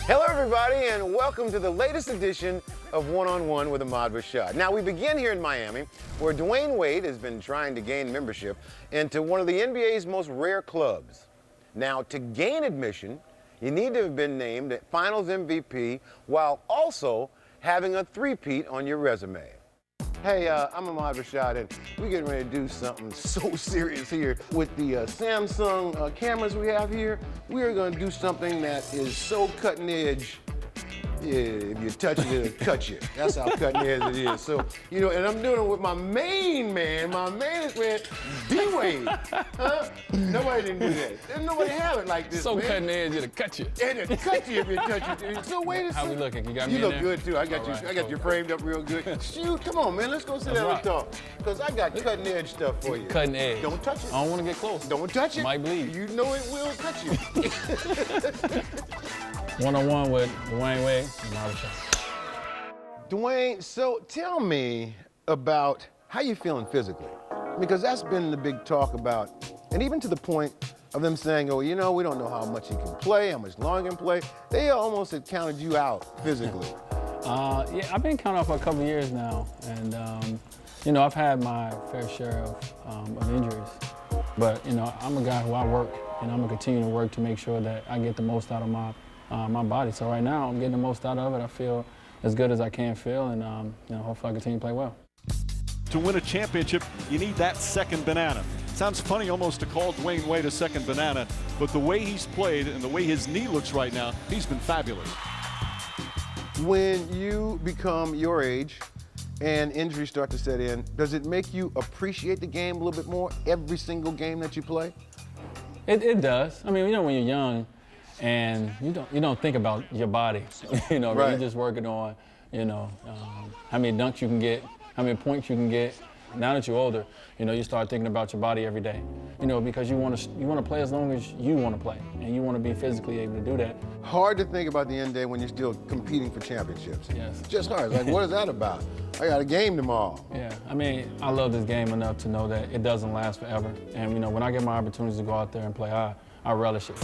Hello, everybody, and welcome to the latest edition of One-on-One with Ahmad Rashad. Now, we begin here in Miami, where Dwyane Wade has been trying to gain membership into one of the NBA's most rare clubs. Now, to gain admission, you need to have been named Finals MVP while also having a three-peat on your resume. Hey, I'm Ahmad Rashad, and we're getting ready to do something so serious here. With the Samsung cameras we have here, we are going to do something that is so cutting edge. Yeah, if you touch it, it'll cut you. That's how cutting edge it is. So, you know, and I'm doing it with my main man, Dwyane. Huh? Nobody didn't do that. There's nobody have it like this, so man. cutting edge, it'll cut you. It'll cut you if you touch it. So wait a second. How we looking? You got me You in look there? good, too. I got All right, I got you framed up real good. Shoot, come on, man. Let's go sit down and talk. Because I got cutting edge stuff for you. Cutting edge. Don't touch it. I don't want to get close. Don't touch it. Might bleed. You know it will cut you. One-on-one with Dwyane Wade and Ahmad Rashad. Dwyane, so tell me about how you feeling physically. Because that's been the big talk about, and even to the point of them saying, oh, you know, we don't know how much he can play, how much longer he can play. They almost had counted you out physically. Yeah, I've been counted out for a couple of years now, and you know, I've had my fair share of injuries. But you know, I'm a guy who I work, and I'm gonna continue to work to make sure that I get the most out of my body. So right now, I'm getting the most out of it. I feel as good as I can feel, and you know, hopefully I continue to play well. To win a championship, you need that second banana. Sounds funny almost to call Dwyane Wade a second banana, but the way he's played and the way his knee looks right now, he's been fabulous. When you become your age and injuries start to set in, does it make you appreciate the game a little bit more every single game that you play? It does. I mean, you know, when you're young, and you don't think about your body, you know, right. You're just working on, you know, how many dunks you can get, how many points you can get. Now that you're older, you know, you start thinking about your body every day, you know, because you want to play as long as you want to play, and you want to be physically able to do that. Hard to think about the end day when you're still competing for championships. Yes. Just hard. Like, what is that about? I got a game tomorrow. Yeah, I mean, I love this game enough to know that it doesn't last forever, and you know, when I get my opportunities to go out there and play, I relish it.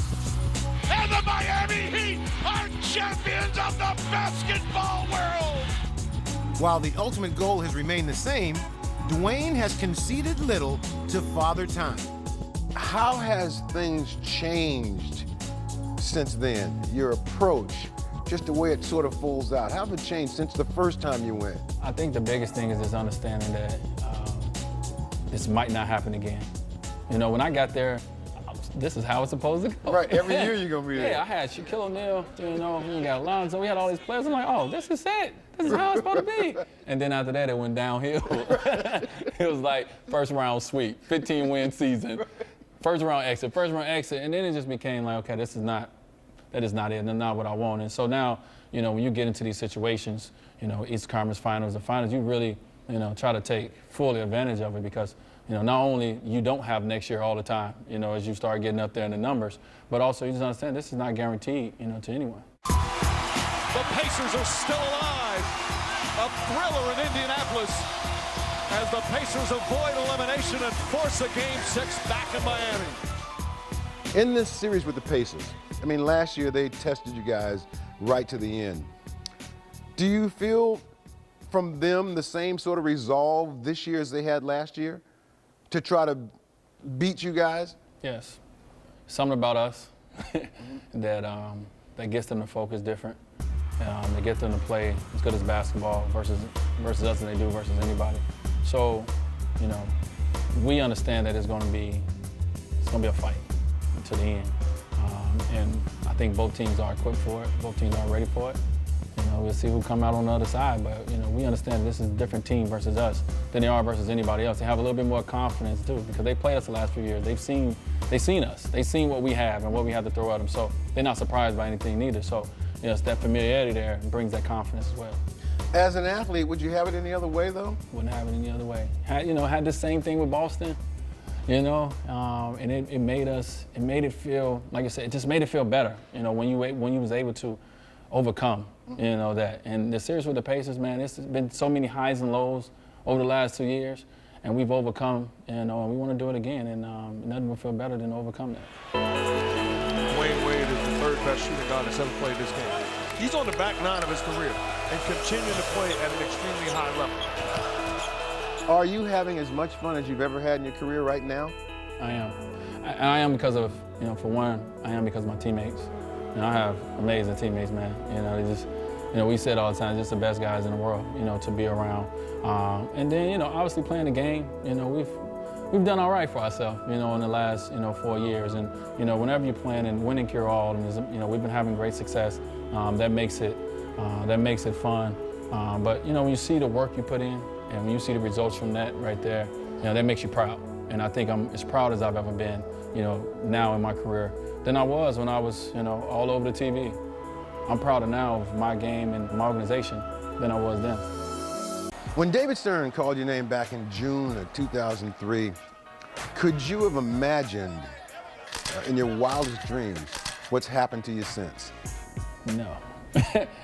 And the Miami Heat are champions of the basketball world! While the ultimate goal has remained the same, Dwyane has conceded little to Father Time. How has things changed since then? Your approach, just the way it sort of folds out. How have it changed since the first time you went? I think the biggest thing is this understanding that this might not happen again. You know, when I got there, this is how it's supposed to go. Right, every year you're going to be there. Yeah, I had Shaquille O'Neal, you know, we got Lonzo, we had all these players. I'm like, oh, this is it. This is how it's supposed to be. And then after that, it went downhill. It was like first round sweep, 15-win season, first round exit, and then it just became like, okay, that is not it, and not what I want. And so now, you know, when you get into these situations, you know, East Conference Finals and Finals, you really, you know, try to take fully advantage of it because, you know, not only you don't have next year all the time, you know, as you start getting up there in the numbers, but also you just understand this is not guaranteed, you know, to anyone. The Pacers are still alive. A thriller in Indianapolis as the Pacers avoid elimination and force a Game 6 back in Miami. In this series with the Pacers, I mean, last year they tested you guys right to the end. Do you feel from them the same sort of resolve this year as they had last year to try to beat you guys? Yes. Something about us that gets them to focus different. They get them to play as good as basketball versus us than they do versus anybody. So, you know, we understand that it's going to be a fight to the end. And I think both teams are equipped for it. Both teams are ready for it. You know, we'll see who come out on the other side, but you know, we understand this is a different team versus us than they are versus anybody else. They have a little bit more confidence too, because they played us the last few years. They've seen us. They've seen what we have and what we have to throw at them. So they're not surprised by anything neither. So, you know, it's that familiarity there brings that confidence as well. As an athlete, would you have it any other way though? Wouldn't have it any other way. Had the same thing with Boston. You know, and it made it feel, like I said, it just made it feel better. You know, when you was able to overcome, you know, that. And the series with the Pacers, man, it's been so many highs and lows over the last 2 years, and we've overcome, and we want to do it again, and nothing will feel better than to overcome that. Dwyane Wade is the third best shooting guard that's ever played this game. He's on the back nine of his career and continuing to play at an extremely high level. Are you having as much fun as you've ever had in your career right now? I am. I am because of, for one, I am because of my teammates. I have amazing teammates, man. They just, we say it all the time, just the best guys in the world, to be around. And then, obviously playing the game, we've done all right for ourselves, in the last, 4 years. And, whenever you're playing and winning cure all, and we've been having great success. That makes it fun. But, when you see the work you put in and when you see the results from that right there, that makes you proud. And I think I'm as proud as I've ever been, now in my career than I was when I was, all over the TV. I'm prouder now of my game and my organization than I was then. When David Stern called your name back in June of 2003, could you have imagined in your wildest dreams what's happened to you since? No.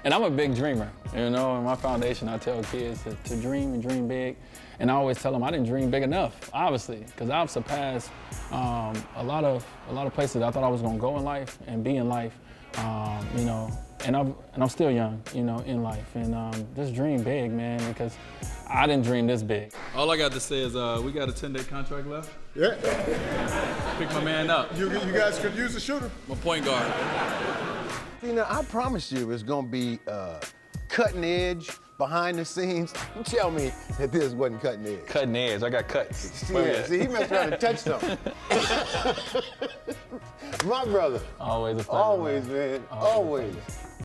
And I'm a big dreamer. In my foundation, I tell kids to dream and dream big. And I always tell them I didn't dream big enough, obviously, because I've surpassed a lot of places I thought I was going to go in life and be in life. And I'm still young, in life. And just dream big, man, because I didn't dream this big. All I got to say is we got a 10-day contract left. Yeah. Pick my man up. You guys could use a shooter. My point guard. I promise you it's going to be cutting edge, behind the scenes. You tell me that this wasn't cutting edge. Cutting edge, I got cuts. Yeah, see, he must try to touch something. My brother. Always a pleasure. Always, man. Always.